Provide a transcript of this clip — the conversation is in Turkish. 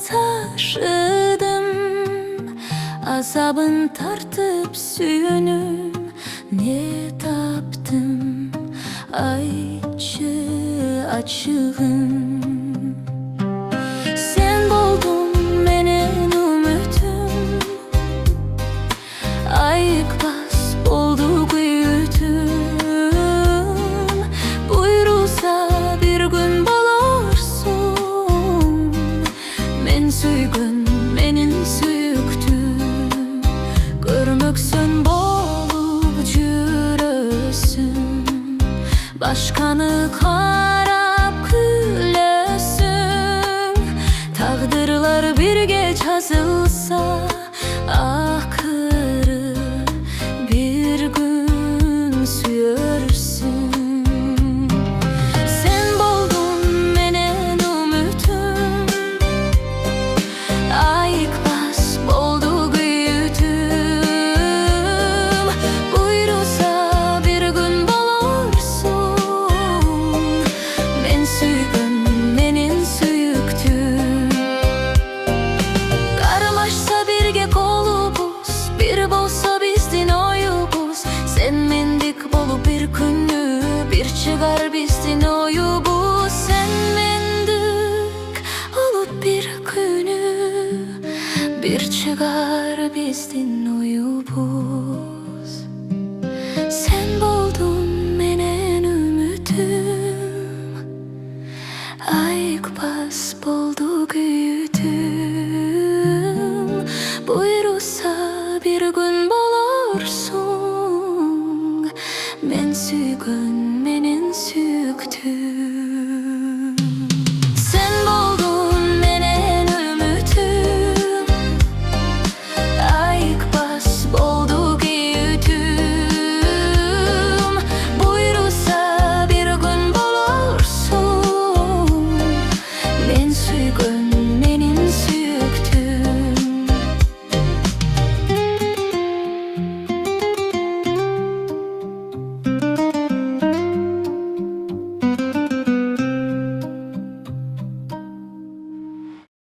taşıdım, azabın tartıp süyünüm ne taptım, ayçı açığım. Sen boldun menen ümitim, ayıkbas boldu güyütüm. Buyurulsa bir gün bolorsun, men süygün menin süyüktüm. Görmöksün bolup jürösün, başkanı karap külösün. Tağdırlar bir geç yazılsa, ahırı bir gün süyörsün. Sen boldun menen ümitim, ayıkbas boldu güyütüm. Buyurulsa bir gün bolorsun, men süygün menin süyüktüm. Karmaşsa birge kolubuz, bir bolsa bizdin oyubuz. Sen mendik bolup bir günü, bir çıgar bizdin oyubuz. Sen mendik olup bir günü, bir çıgar bizdin oyubuz. Sen boldun menen ümitim, ayıkbas boldu güyütüm.